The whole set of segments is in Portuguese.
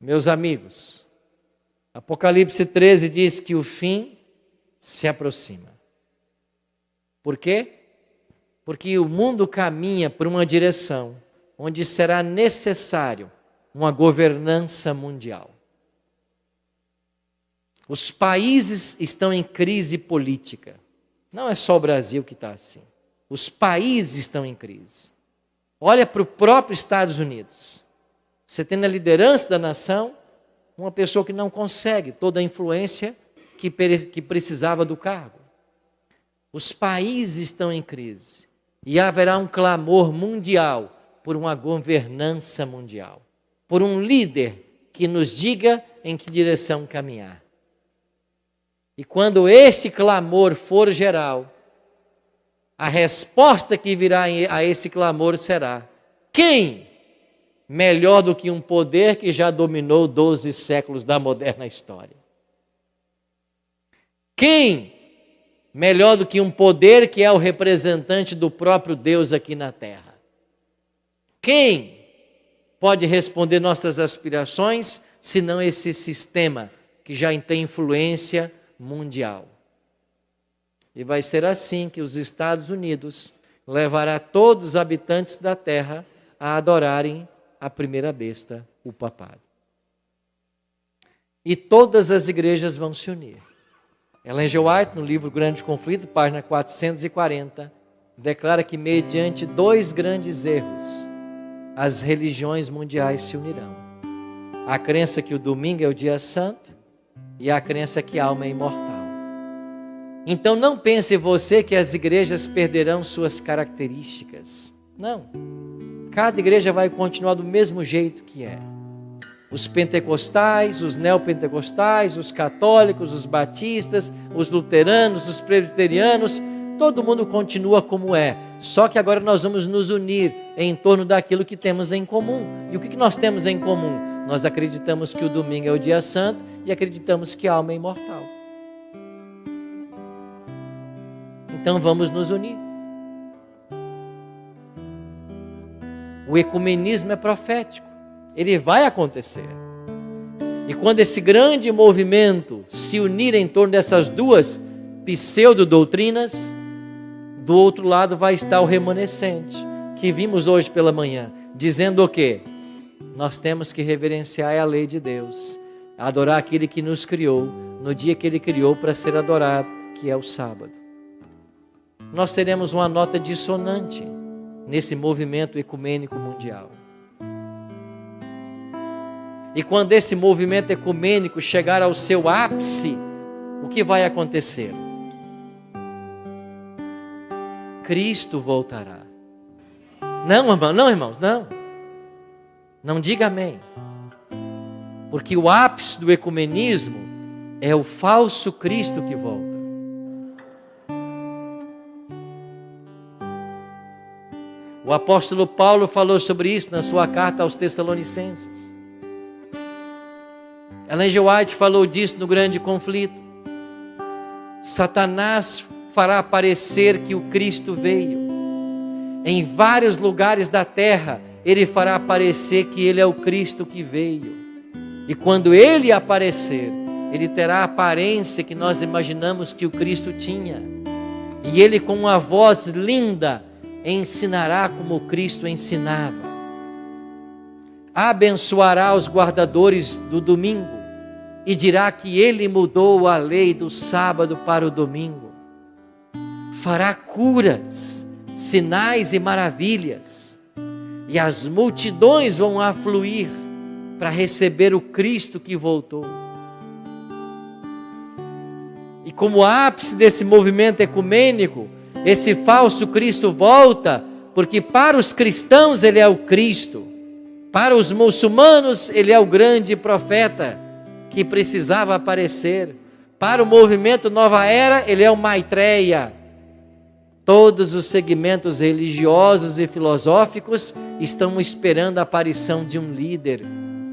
Meus amigos, Apocalipse 13 diz que o fim se aproxima. Por quê? Porque o mundo caminha por uma direção onde será necessário uma governança mundial. Os países estão em crise política. Não é só o Brasil que está assim. Os países estão em crise. Olha para o próprio Estados Unidos. Você tem na liderança da nação uma pessoa que não consegue toda a influência que precisava do cargo. Os países estão em crise. E haverá um clamor mundial por uma governança mundial. Por um líder que nos diga em que direção caminhar. E quando este clamor for geral, a resposta que virá a esse clamor será: quem melhor do que um poder que já dominou 12 séculos da moderna história? Quem melhor do que um poder que é o representante do próprio Deus aqui na terra? Quem pode responder nossas aspirações, senão esse sistema que já tem influência mundial? E vai ser assim que os Estados Unidos levará todos os habitantes da terra a adorarem a primeira besta, o papado. E todas as igrejas vão se unir. Ellen G. White, no livro Grande Conflito, página 440, declara que mediante 2 grandes erros, as religiões mundiais se unirão. A crença que o domingo é o dia santo e a crença que a alma é imortal. Então não pense você que as igrejas perderão suas características. Não. Cada igreja vai continuar do mesmo jeito que é. Os pentecostais, os neopentecostais, os católicos, os batistas, os luteranos, os presbiterianos, todo mundo continua como é. Só que agora nós vamos nos unir em torno daquilo que temos em comum. E o que nós temos em comum? Nós acreditamos que o domingo é o dia santo e acreditamos que a alma é imortal. Então vamos nos unir. O ecumenismo é profético. Ele vai acontecer. E quando esse grande movimento se unir em torno dessas duas pseudo-doutrinas, do outro lado vai estar o remanescente, que vimos hoje pela manhã, dizendo o quê? Nós temos que reverenciar a lei de Deus, adorar aquele que nos criou, no dia que Ele criou para ser adorado, que é o sábado. Nós teremos uma nota dissonante nesse movimento ecumênico mundial. E quando esse movimento ecumênico chegar ao seu ápice, o que vai acontecer? Cristo voltará. Não, irmãos, não. Não diga amém. Porque o ápice do ecumenismo é o falso Cristo que volta. O apóstolo Paulo falou sobre isso na sua carta aos Tessalonicenses. Ellen G. White falou disso no Grande Conflito. Satanás fará parecer que o Cristo veio. Em vários lugares da terra, ele fará parecer que ele é o Cristo que veio. E quando ele aparecer, ele terá a aparência que nós imaginamos que o Cristo tinha. E ele, com uma voz linda, ensinará como Cristo ensinava. Abençoará os guardadores do domingo e dirá que ele mudou a lei do sábado para o domingo. Fará curas, sinais e maravilhas, e as multidões vão afluir para receber o Cristo que voltou. E como ápice desse movimento ecumênico, esse falso Cristo volta, porque para os cristãos ele é o Cristo, para os muçulmanos ele é o grande profeta que precisava aparecer, para o movimento Nova Era ele é o Maitreya. Todos os segmentos religiosos e filosóficos estão esperando a aparição de um líder.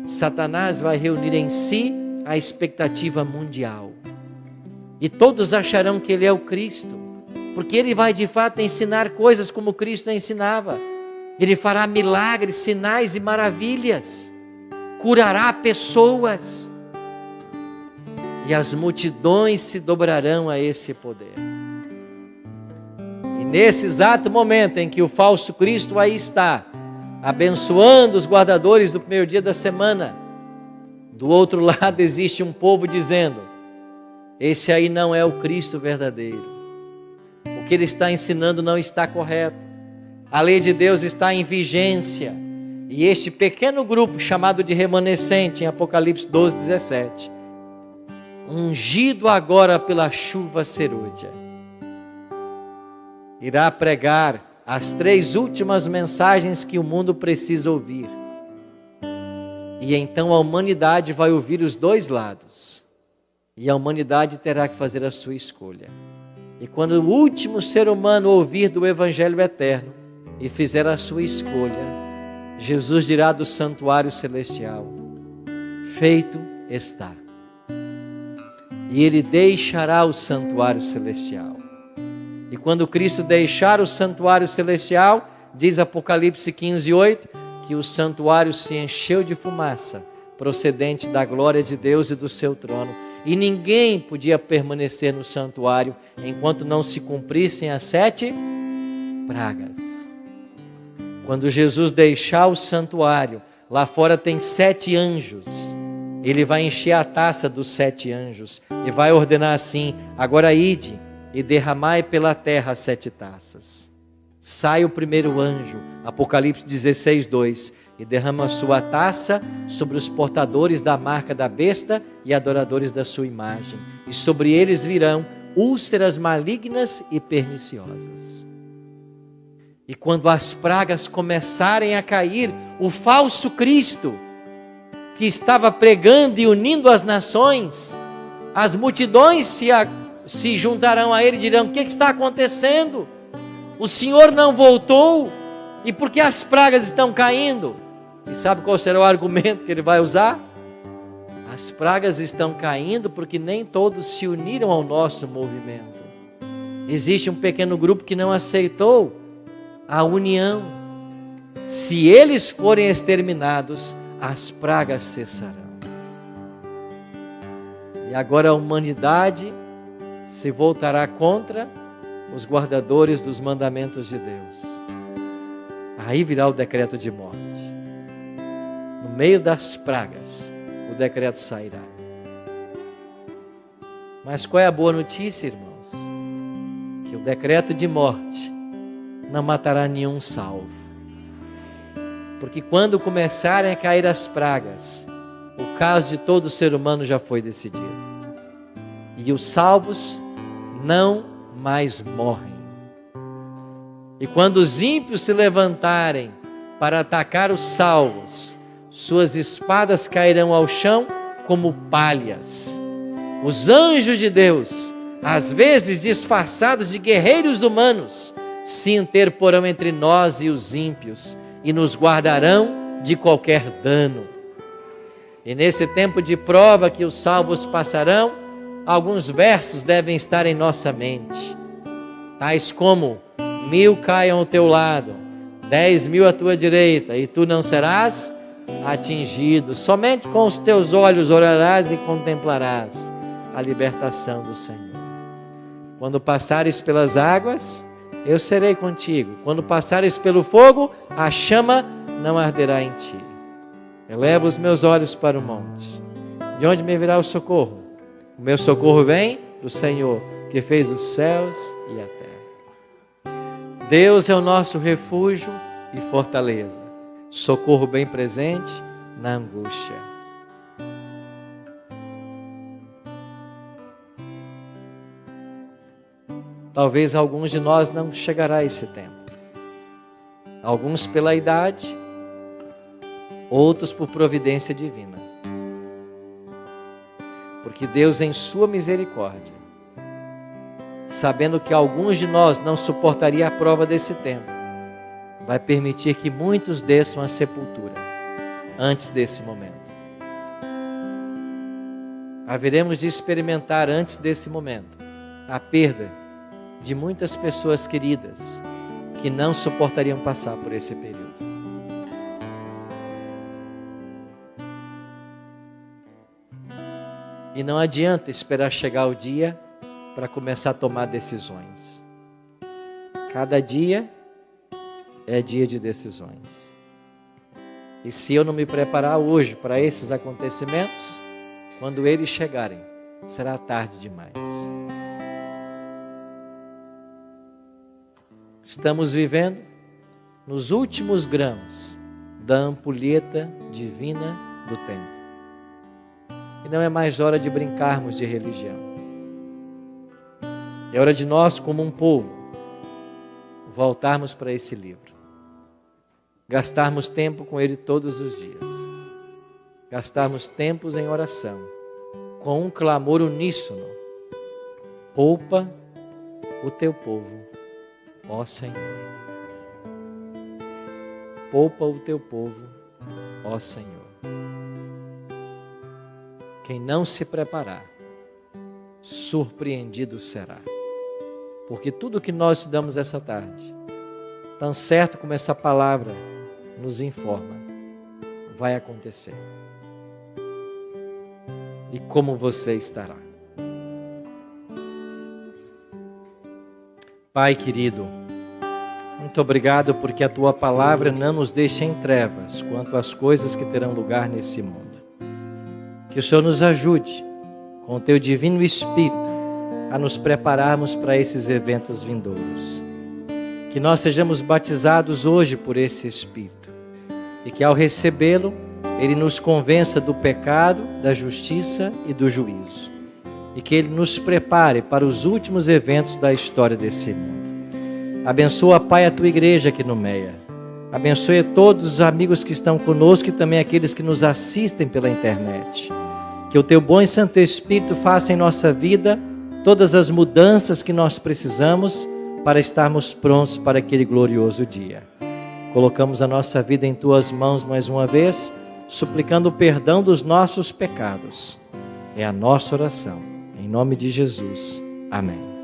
Satanás vai reunir em si a expectativa mundial, e todos acharão que ele é o Cristo, porque ele vai de fato ensinar coisas como Cristo ensinava. Ele fará milagres, sinais e maravilhas. curará pessoas. E as multidões se dobrarão a esse poder. E nesse exato momento em que o falso Cristo aí está, abençoando os guardadores do primeiro dia da semana, do outro lado existe um povo dizendo: esse aí não é o Cristo verdadeiro. O que ele está ensinando não está correto. A lei de Deus está em vigência. E este pequeno grupo, chamado de remanescente, em Apocalipse 12, 17, ungido agora pela chuva serôdia, irá pregar as 3 últimas mensagens que o mundo precisa ouvir. E então a humanidade vai ouvir os 2 lados. E a humanidade terá que fazer a sua escolha. E quando o último ser humano ouvir do Evangelho eterno e fizer a sua escolha, Jesus dirá do santuário celestial: feito está. E ele deixará o santuário celestial. E quando Cristo deixar o santuário celestial, diz Apocalipse 15, 8, que o santuário se encheu de fumaça, procedente da glória de Deus e do seu trono. E ninguém podia permanecer no santuário enquanto não se cumprissem as 7 pragas. Quando Jesus deixar o santuário, lá fora tem 7 anjos. Ele vai encher a taça dos 7 anjos e vai ordenar assim: agora ide e derramai pela terra as 7 taças. Sai o primeiro anjo, Apocalipse 16, 2, e derrama a sua taça sobre os portadores da marca da besta e adoradores da sua imagem. E sobre eles virão úlceras malignas e perniciosas. E quando as pragas começarem a cair, o falso Cristo, que estava pregando e unindo as nações, as multidões se juntarão a ele e dirão: o que está acontecendo? O Senhor não voltou? E por que as pragas estão caindo? E sabe qual será o argumento que ele vai usar? As pragas estão caindo porque nem todos se uniram ao nosso movimento. Existe um pequeno grupo que não aceitou a união. Se eles forem exterminados, as pragas cessarão. E agora a humanidade se voltará contra os guardadores dos mandamentos de Deus. Aí virá o decreto de morte. No meio das pragas, o decreto sairá. Mas qual é a boa notícia, irmãos? Que o decreto de morte não matará nenhum salvo. Porque quando começarem a cair as pragas, o caso de todo ser humano já foi decidido. E os salvos não mais morrem. E quando os ímpios se levantarem para atacar os salvos, suas espadas cairão ao chão como palhas. Os anjos de Deus, às vezes disfarçados de guerreiros humanos, se interporão entre nós e os ímpios e nos guardarão de qualquer dano. E nesse tempo de prova que os salvos passarão, alguns versos devem estar em nossa mente, tais como: 1000 caiam ao teu lado, 10.000 à tua direita, e tu não serás atingido. Somente com os teus olhos orarás e contemplarás a libertação do Senhor. Quando passares pelas águas, eu serei contigo. Quando passares pelo fogo, a chama não arderá em ti. Eleva os meus olhos para o monte. De onde me virá o socorro? O meu socorro vem do Senhor, que fez os céus e a terra. Deus é o nosso refúgio e fortaleza, socorro bem presente na angústia. Talvez alguns de nós não chegará a esse tempo. Alguns pela idade, outros por providência divina. Porque Deus, em sua misericórdia, sabendo que alguns de nós não suportaria a prova desse tempo, vai permitir que muitos desçam à sepultura antes desse momento. Haveremos de experimentar antes desse momento a perda de muitas pessoas queridas que não suportariam passar por esse período. E não adianta esperar chegar o dia para começar a tomar decisões. Cada dia é dia de decisões. E se eu não me preparar hoje para esses acontecimentos, quando eles chegarem, será tarde demais. Estamos vivendo nos últimos graus da ampulheta divina do tempo. E não é mais hora de brincarmos de religião. É hora de nós, como um povo, voltarmos para esse livro. Gastarmos tempo com ele todos os dias. Gastarmos tempos em oração, com um clamor uníssono. Poupa o teu povo, ó Senhor. Poupa o teu povo, ó Senhor. Quem não se preparar, surpreendido será. Porque tudo que nós estudamos essa tarde, tão certo como essa palavra nos informa, vai acontecer. E como você estará? Pai querido, muito obrigado porque a Tua palavra não nos deixa em trevas quanto às coisas que terão lugar nesse mundo. Que o Senhor nos ajude, com o Teu divino Espírito, a nos prepararmos para esses eventos vindouros. Que nós sejamos batizados hoje por esse Espírito. E que ao recebê-lo, Ele nos convença do pecado, da justiça e do juízo. E que Ele nos prepare para os últimos eventos da história desse mundo. Abençoa, Pai, a Tua igreja aqui no Meia. Abençoe a todos os amigos que estão conosco e também aqueles que nos assistem pela internet. Que o Teu bom e Santo Espírito faça em nossa vida todas as mudanças que nós precisamos para estarmos prontos para aquele glorioso dia. Colocamos a nossa vida em Tuas mãos mais uma vez, suplicando o perdão dos nossos pecados. É a nossa oração. Em nome de Jesus. Amém.